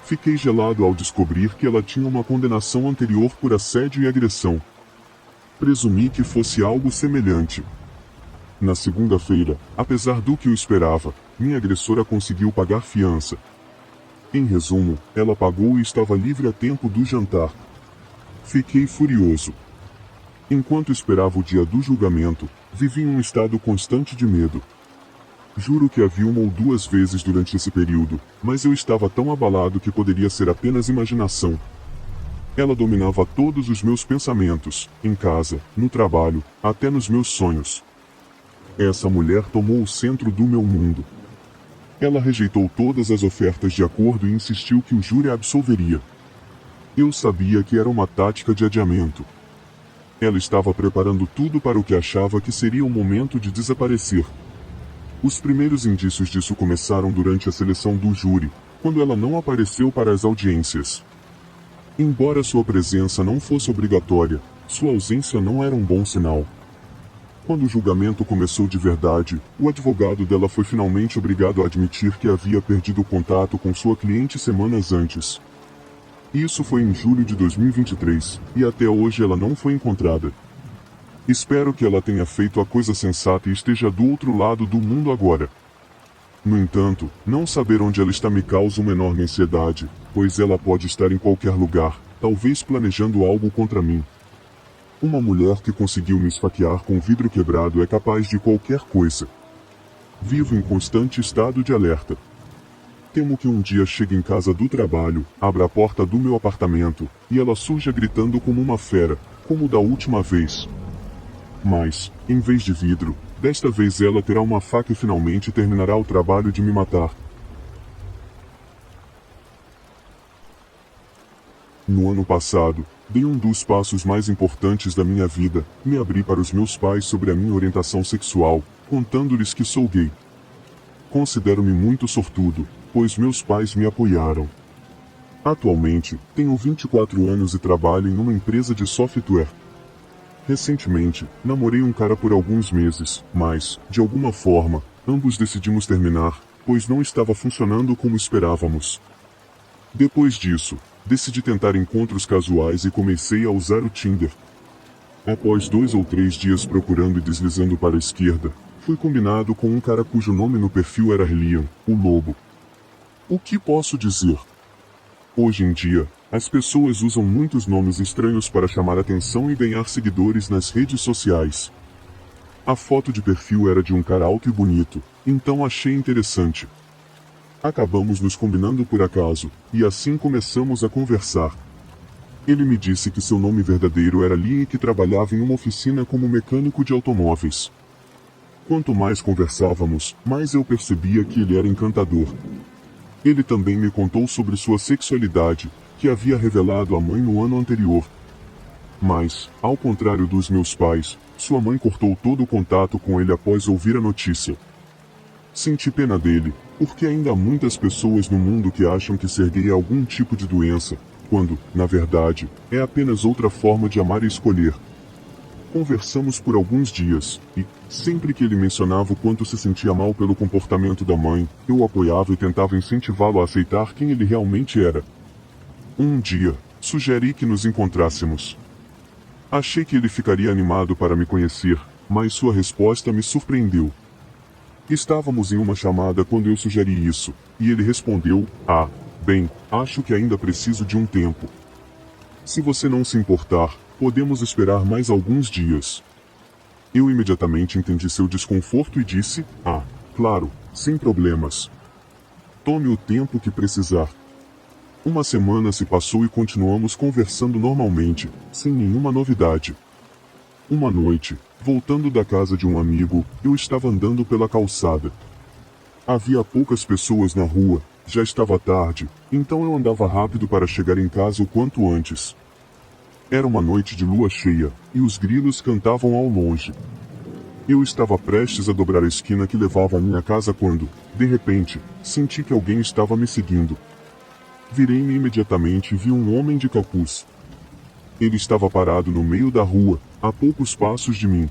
Fiquei gelado ao descobrir que ela tinha uma condenação anterior por assédio e agressão. Presumi que fosse algo semelhante. Na segunda-feira, apesar do que eu esperava, minha agressora conseguiu pagar fiança. Em resumo, ela pagou e estava livre a tempo do jantar. Fiquei furioso. Enquanto esperava o dia do julgamento, vivi em um estado constante de medo. Juro que a vi 1 ou 2 vezes durante esse período, mas eu estava tão abalado que poderia ser apenas imaginação. Ela dominava todos os meus pensamentos, em casa, no trabalho, até nos meus sonhos. Essa mulher tomou o centro do meu mundo. Ela rejeitou todas as ofertas de acordo e insistiu que o júri a absolveria. Eu sabia que era uma tática de adiamento. Ela estava preparando tudo para o que achava que seria o momento de desaparecer. Os primeiros indícios disso começaram durante a seleção do júri, quando ela não apareceu para as audiências. Embora sua presença não fosse obrigatória, sua ausência não era um bom sinal. Quando o julgamento começou de verdade, o advogado dela foi finalmente obrigado a admitir que havia perdido o contato com sua cliente semanas antes. Isso foi em julho de 2023, e até hoje ela não foi encontrada. Espero que ela tenha feito a coisa sensata e esteja do outro lado do mundo agora. No entanto, não saber onde ela está me causa uma enorme ansiedade, pois ela pode estar em qualquer lugar, talvez planejando algo contra mim. Uma mulher que conseguiu me esfaquear com vidro quebrado é capaz de qualquer coisa. Vivo em constante estado de alerta. Temo que um dia chegue em casa do trabalho, abra a porta do meu apartamento, e ela surja gritando como uma fera, como da última vez. Mas, em vez de vidro, desta vez ela terá uma faca e finalmente terminará o trabalho de me matar. No ano passado, dei um dos passos mais importantes da minha vida, me abri para os meus pais sobre a minha orientação sexual, contando-lhes que sou gay. Considero-me muito sortudo, pois meus pais me apoiaram. Atualmente, tenho 24 anos e trabalho em uma empresa de software. Recentemente, namorei um cara por alguns meses, mas, de alguma forma, ambos decidimos terminar, pois não estava funcionando como esperávamos. Depois disso, decidi tentar encontros casuais e comecei a usar o Tinder. Após 2 ou 3 dias procurando e deslizando para a esquerda, fui combinado com um cara cujo nome no perfil era Liam, o Lobo. O que posso dizer? Hoje em dia, as pessoas usam muitos nomes estranhos para chamar atenção e ganhar seguidores nas redes sociais. A foto de perfil era de um cara alto e bonito, então achei interessante. Acabamos nos combinando por acaso, e assim começamos a conversar. Ele me disse que seu nome verdadeiro era Liam e que trabalhava em uma oficina como mecânico de automóveis. Quanto mais conversávamos, mais eu percebia que ele era encantador. Ele também me contou sobre sua sexualidade, que havia revelado à mãe no ano anterior. Mas, ao contrário dos meus pais, sua mãe cortou todo o contato com ele após ouvir a notícia. Senti pena dele, porque ainda há muitas pessoas no mundo que acham que ser gay é algum tipo de doença, quando, na verdade, é apenas outra forma de amar e escolher. Conversamos por alguns dias, e, sempre que ele mencionava o quanto se sentia mal pelo comportamento da mãe, eu o apoiava e tentava incentivá-lo a aceitar quem ele realmente era. Um dia, sugeri que nos encontrássemos. Achei que ele ficaria animado para me conhecer, mas sua resposta me surpreendeu. Estávamos em uma chamada quando eu sugeri isso, e ele respondeu: bem, acho que ainda preciso de um tempo. Se você não se importar, podemos esperar mais alguns dias. Eu imediatamente entendi seu desconforto e disse: claro, sem problemas. Tome o tempo que precisar. Uma semana se passou e continuamos conversando normalmente, sem nenhuma novidade. Uma noite, voltando da casa de um amigo, eu estava andando pela calçada. Havia poucas pessoas na rua, já estava tarde, então eu andava rápido para chegar em casa o quanto antes. Era uma noite de lua cheia, e os grilos cantavam ao longe. Eu estava prestes a dobrar a esquina que levava à minha casa quando, de repente, senti que alguém estava me seguindo. Virei-me imediatamente e vi um homem de capuz. Ele estava parado no meio da rua, a poucos passos de mim.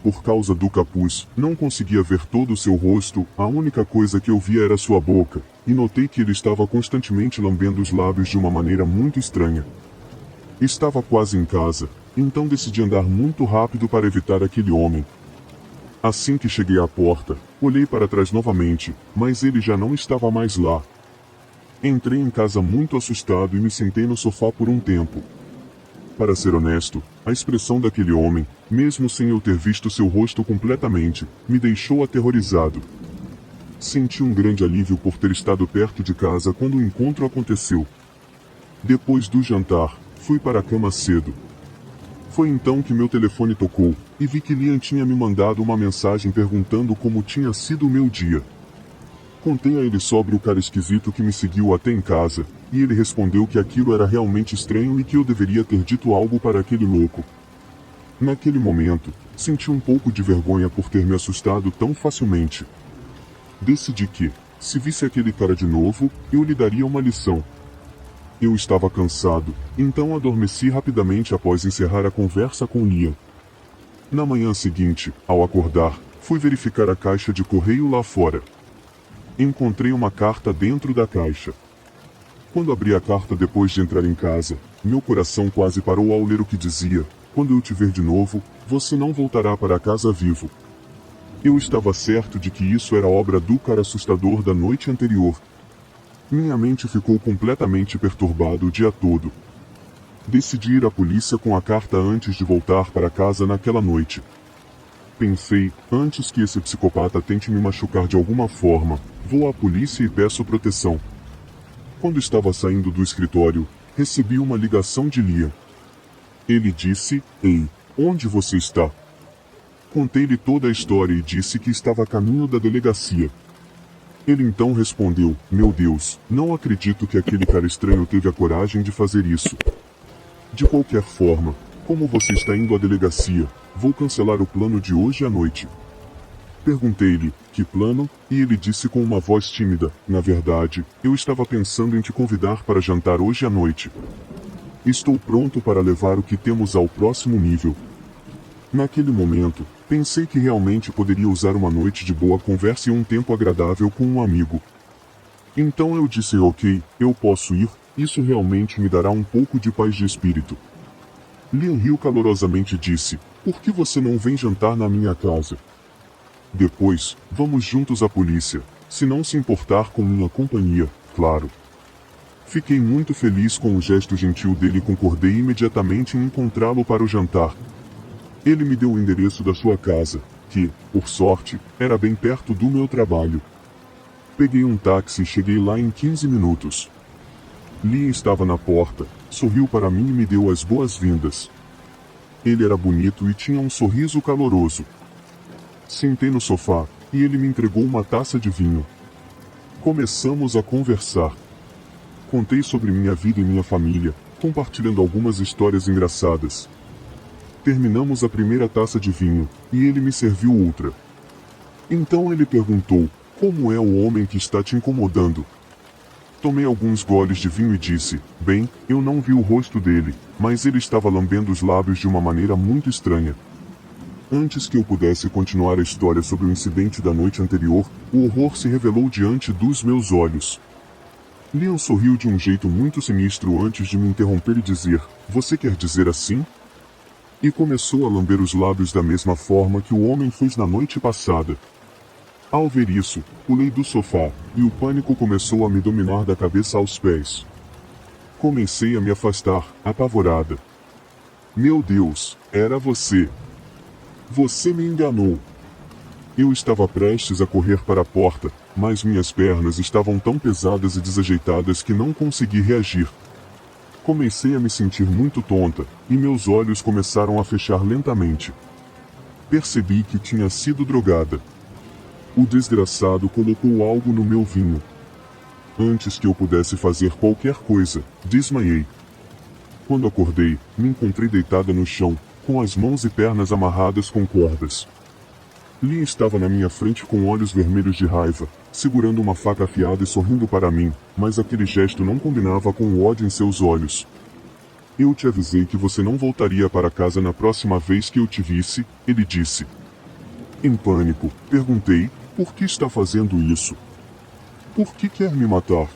Por causa do capuz, não conseguia ver todo o seu rosto, a única coisa que eu via era sua boca, e notei que ele estava constantemente lambendo os lábios de uma maneira muito estranha. Estava quase em casa, então decidi andar muito rápido para evitar aquele homem. Assim que cheguei à porta, olhei para trás novamente, mas ele já não estava mais lá. Entrei em casa muito assustado e me sentei no sofá por um tempo. Para ser honesto, a expressão daquele homem, mesmo sem eu ter visto seu rosto completamente, me deixou aterrorizado. Senti um grande alívio por ter estado perto de casa quando o encontro aconteceu. Depois do jantar, fui para a cama cedo. Foi então que meu telefone tocou, e vi que Liam tinha me mandado uma mensagem perguntando como tinha sido o meu dia. Contei a ele sobre o cara esquisito que me seguiu até em casa, e ele respondeu que aquilo era realmente estranho e que eu deveria ter dito algo para aquele louco. Naquele momento, senti um pouco de vergonha por ter me assustado tão facilmente. Decidi que, se visse aquele cara de novo, eu lhe daria uma lição. Eu estava cansado, então adormeci rapidamente após encerrar a conversa com Liam. Na manhã seguinte, ao acordar, fui verificar a caixa de correio lá fora. Encontrei uma carta dentro da caixa. Quando abri a carta depois de entrar em casa, meu coração quase parou ao ler o que dizia: "Quando eu te ver de novo, você não voltará para casa vivo." Eu estava certo de que isso era obra do cara assustador da noite anterior. Minha mente ficou completamente perturbada o dia todo. Decidi ir à polícia com a carta antes de voltar para casa naquela noite. Pensei, antes que esse psicopata tente me machucar de alguma forma, vou à polícia e peço proteção. Quando estava saindo do escritório, recebi uma ligação de Liam. Ele disse: "Ei, onde você está?" Contei-lhe toda a história e disse que estava a caminho da delegacia. Ele então respondeu: "Meu Deus, não acredito que aquele cara estranho teve a coragem de fazer isso. De qualquer forma, como você está indo à delegacia, vou cancelar o plano de hoje à noite." Perguntei-lhe: "Que plano?" e ele disse com uma voz tímida: "Na verdade, eu estava pensando em te convidar para jantar hoje à noite. Estou pronto para levar o que temos ao próximo nível." Naquele momento, pensei que realmente poderia usar uma noite de boa conversa e um tempo agradável com um amigo. Então eu disse: "Ok, eu posso ir, isso realmente me dará um pouco de paz de espírito." Liam riu calorosamente e disse: "Por que você não vem jantar na minha casa? Depois, vamos juntos à polícia, se não se importar com minha companhia, claro." Fiquei muito feliz com o gesto gentil dele e concordei imediatamente em encontrá-lo para o jantar. Ele me deu o endereço da sua casa, que, por sorte, era bem perto do meu trabalho. Peguei um táxi e cheguei lá em 15 minutos. Liam estava na porta, sorriu para mim e me deu as boas-vindas. Ele era bonito e tinha um sorriso caloroso. Sentei no sofá, e ele me entregou uma taça de vinho. Começamos a conversar. Contei sobre minha vida e minha família, compartilhando algumas histórias engraçadas. Terminamos a primeira taça de vinho, e ele me serviu outra. Então ele perguntou: "Como é o homem que está te incomodando?" Tomei alguns goles de vinho e disse: "Bem, eu não vi o rosto dele, mas ele estava lambendo os lábios de uma maneira muito estranha." Antes que eu pudesse continuar a história sobre o incidente da noite anterior, o horror se revelou diante dos meus olhos. Liam sorriu de um jeito muito sinistro antes de me interromper e dizer: "Você quer dizer assim?" E começou a lamber os lábios da mesma forma que o homem fez na noite passada. Ao ver isso, pulei do sofá, e o pânico começou a me dominar da cabeça aos pés. Comecei a me afastar, apavorada. "Meu Deus, era você! Você me enganou!" Eu estava prestes a correr para a porta, mas minhas pernas estavam tão pesadas e desajeitadas que não consegui reagir. Comecei a me sentir muito tonta, e meus olhos começaram a fechar lentamente. Percebi que tinha sido drogada. O desgraçado colocou algo no meu vinho. Antes que eu pudesse fazer qualquer coisa, desmaiei. Quando acordei, me encontrei deitada no chão, com as mãos e pernas amarradas com cordas. Liam estava na minha frente com olhos vermelhos de raiva, segurando uma faca afiada e sorrindo para mim, mas aquele gesto não combinava com o ódio em seus olhos. "Eu te avisei que você não voltaria para casa na próxima vez que eu te visse", ele disse. Em pânico, perguntei: "Por que está fazendo isso? Por que quer me matar?"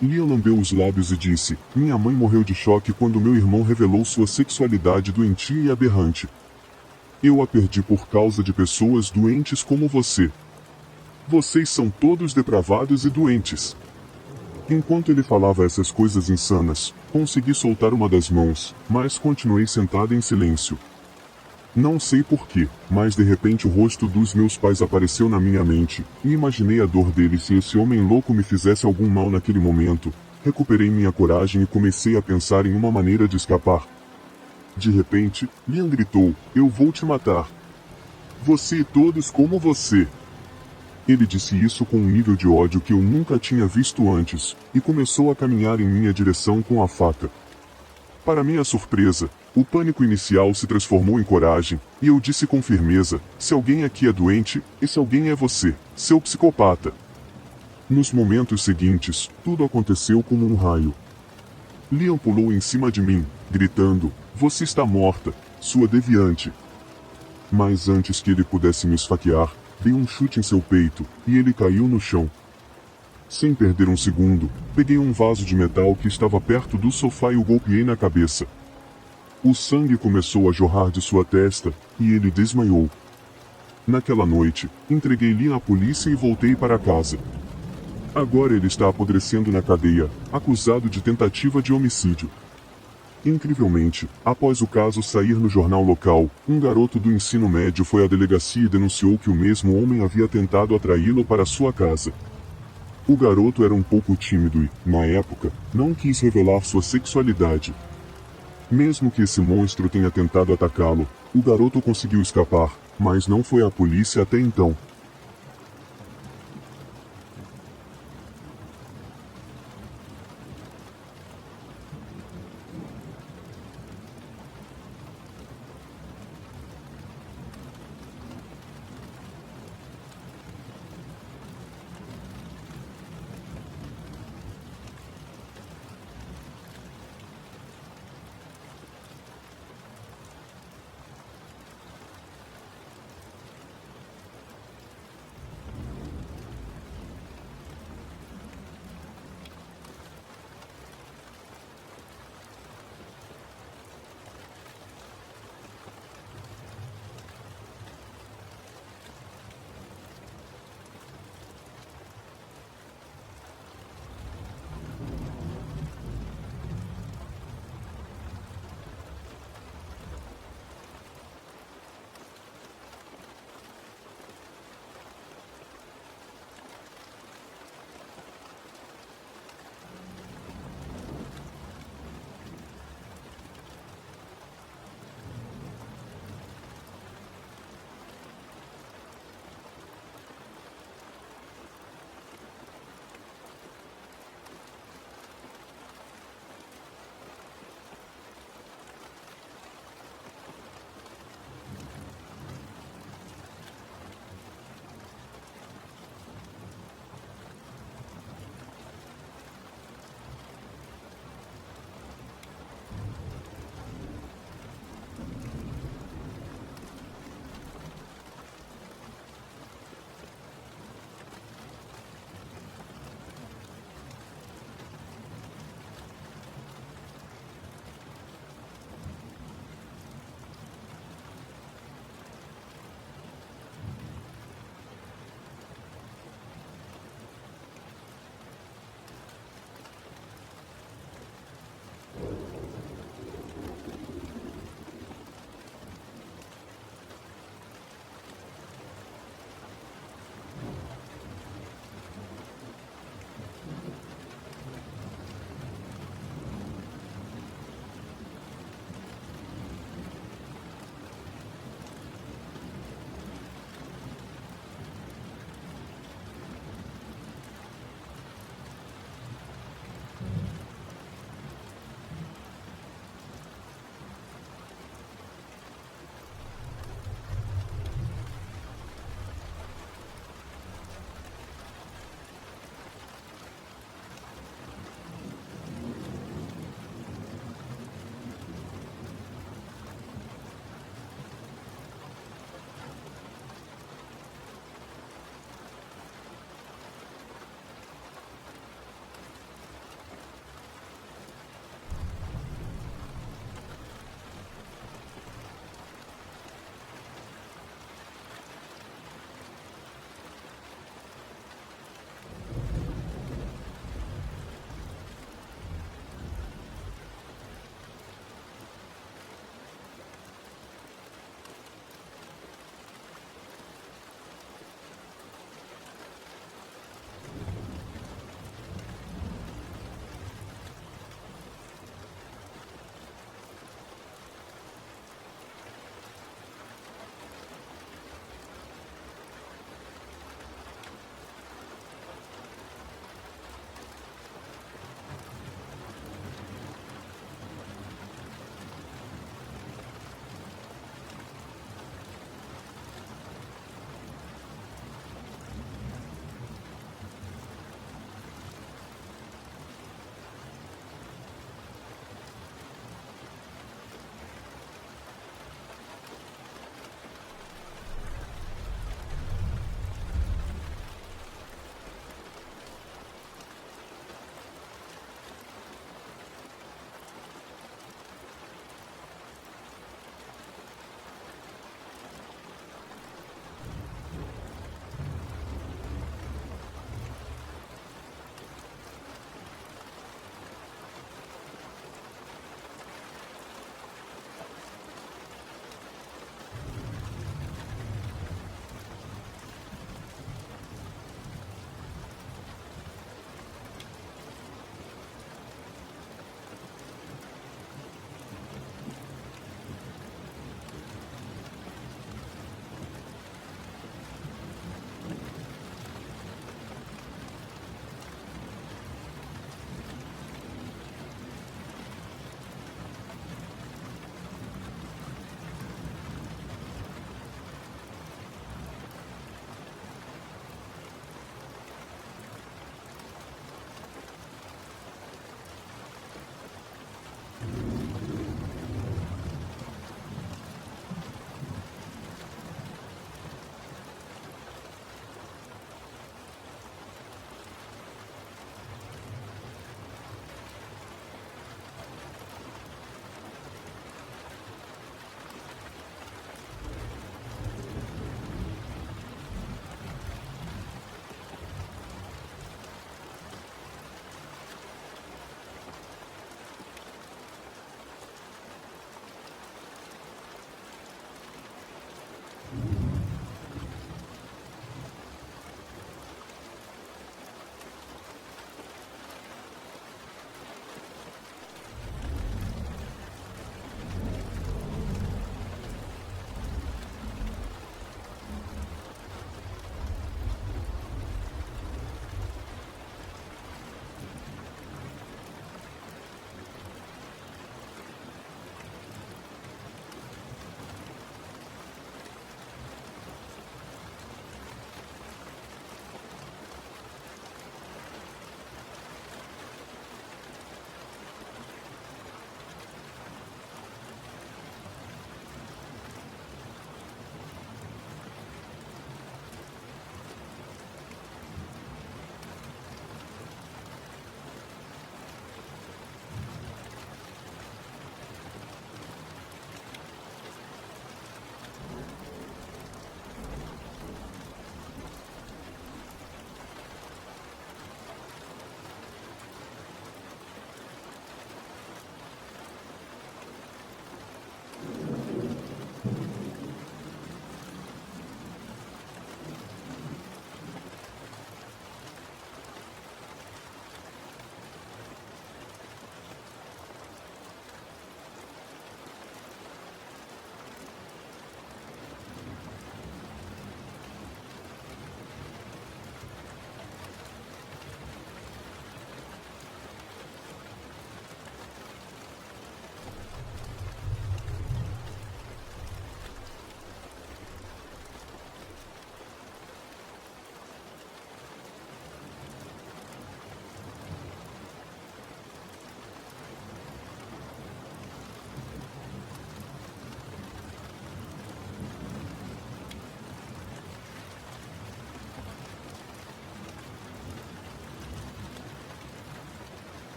Liam lambeu os lábios e disse: "Minha mãe morreu de choque quando meu irmão revelou sua sexualidade doentia e aberrante. Eu a perdi por causa de pessoas doentes como você. Vocês são todos depravados e doentes." Enquanto ele falava essas coisas insanas, consegui soltar uma das mãos, mas continuei sentada em silêncio. Não sei porquê, mas de repente o rosto dos meus pais apareceu na minha mente, e imaginei a dor deles se esse homem louco me fizesse algum mal naquele momento. Recuperei minha coragem e comecei a pensar em uma maneira de escapar. De repente, Liam gritou: "Eu vou te matar. Você e todos como você." Ele disse isso com um nível de ódio que eu nunca tinha visto antes, e começou a caminhar em minha direção com a faca. Para minha surpresa, o pânico inicial se transformou em coragem, e eu disse com firmeza: "Se alguém aqui é doente, esse alguém é você, seu psicopata." Nos momentos seguintes, tudo aconteceu como um raio. Liam pulou em cima de mim, gritando: "Você está morta, sua deviante." Mas antes que ele pudesse me esfaquear, dei um chute em seu peito, e ele caiu no chão. Sem perder um segundo, peguei um vaso de metal que estava perto do sofá e o golpeei na cabeça. O sangue começou a jorrar de sua testa, e ele desmaiou. Naquela noite, entreguei Liam à polícia e voltei para casa. Agora ele está apodrecendo na cadeia, acusado de tentativa de homicídio. Incrivelmente, após o caso sair no jornal local, um garoto do ensino médio foi à delegacia e denunciou que o mesmo homem havia tentado atraí-lo para sua casa. O garoto era um pouco tímido e, na época, não quis revelar sua sexualidade. Mesmo que esse monstro tenha tentado atacá-lo, o garoto conseguiu escapar, mas não foi à polícia até então.